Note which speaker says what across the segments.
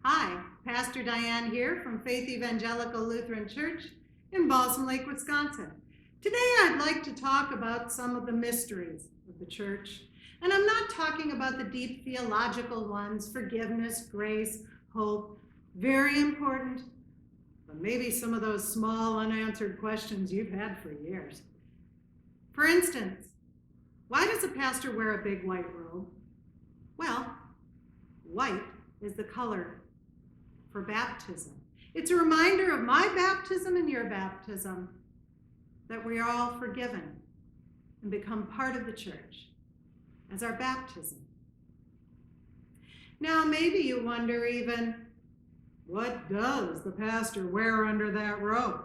Speaker 1: Hi, Pastor Diane here from Faith Evangelical Lutheran Church in Balsam Lake, Wisconsin. Today I'd like to talk about some of the mysteries of the church. And I'm not talking about the deep theological ones, forgiveness, grace, hope, very important, but maybe some of those small unanswered questions you've had for years. For instance, why does a pastor wear a big white robe? Well, white is the color for baptism. It's a reminder of my baptism and your baptism, that we are all forgiven and become part of the church as our baptism. Now, maybe you wonder even, what does the pastor wear under that robe?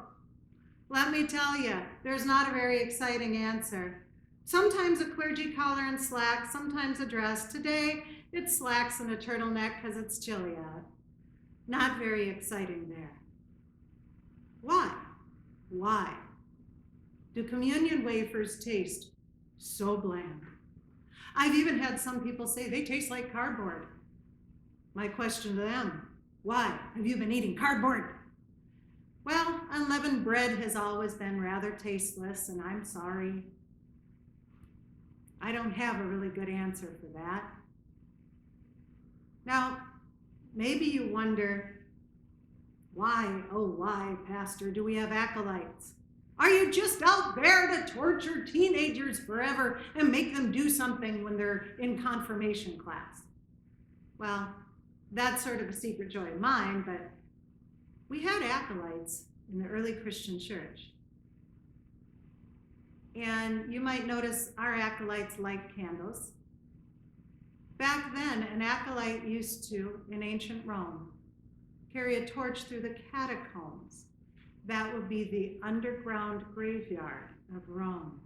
Speaker 1: Let me tell you, there's not a very exciting answer. Sometimes a clergy collar and slacks, sometimes a dress. Today, it's slacks and a turtleneck because it's chilly out. Not very exciting there. Why? Why do communion wafers taste so bland? I've even had some people say they taste like cardboard. My question to them, why have you been eating cardboard? Well, unleavened bread has always been rather tasteless, and I'm sorry. I don't have a really good answer for that. Now, maybe you wonder, why, oh why, Pastor, do we have acolytes? Are you just out there to torture teenagers forever and make them do something when they're in confirmation class? Well, that's sort of a secret joy of mine, but we had acolytes in the early Christian church. And you might notice our acolytes light candles. Back then, an acolyte used to, in ancient Rome, carry a torch through the catacombs. That would be the underground graveyard of Rome,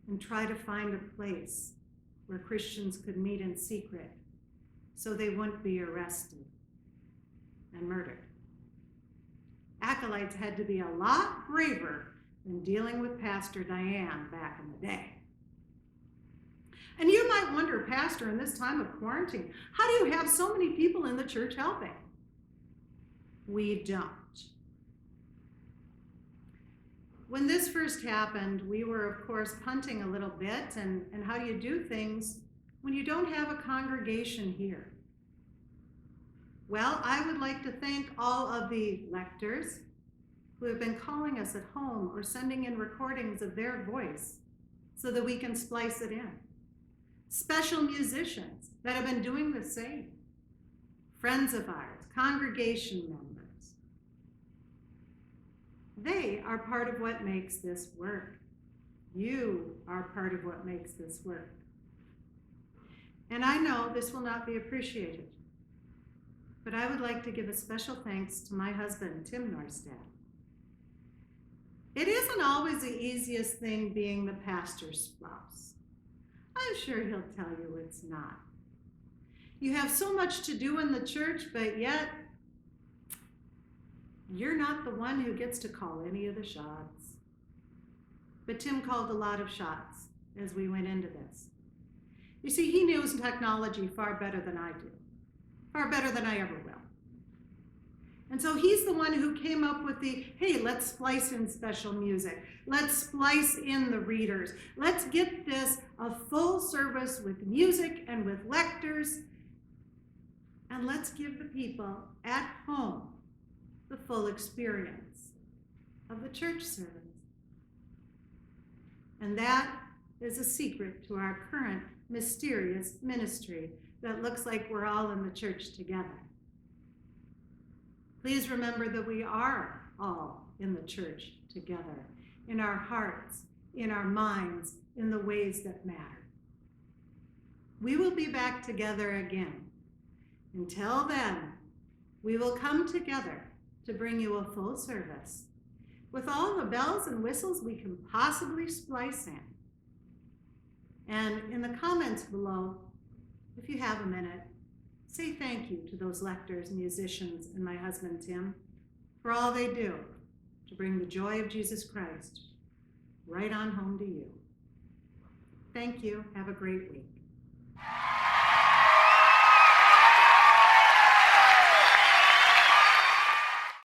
Speaker 1: and try to find a place where Christians could meet in secret so they wouldn't be arrested and murdered. Acolytes had to be a lot braver than dealing with Pastor Diane back in the day. And you might wonder, Pastor, in this time of quarantine, how do you have so many people in the church helping? We don't. When this first happened, we were, of course, punting a little bit, and how do you do things when you don't have a congregation here? Well, I would like to thank all of the lectors who have been calling us at home or sending in recordings of their voice so that we can splice it in. Special musicians that have been doing the same. Friends of ours, congregation members. They are part of what makes this work. You are part of what makes this work. And I know this will not be appreciated, but I would like to give a special thanks to my husband, Tim Norstad. It isn't always the easiest thing being the pastor's spouse. I'm sure he'll tell you it's not. You have so much to do in the church, but yet you're not the one who gets to call any of the shots. But Tim called a lot of shots as we went into this. You see, he knows technology far better than I do, far better than I ever will. And so he's the one who came up with the, hey, let's splice in special music. Let's splice in the readers. Let's get this a full service with music and with lectors. And let's give the people at home the full experience of the church service. And that is a secret to our current mysterious ministry that looks like we're all in the church together. Please remember that we are all in the church together, in our hearts, in our minds, in the ways that matter. We will be back together again. Until then, we will come together to bring you a full service with all the bells and whistles we can possibly splice in. And in the comments below, if you have a minute, say thank you to those lectors, musicians, and my husband, Tim, for all they do to bring the joy of Jesus Christ right on home to you. Thank you. Have a great week.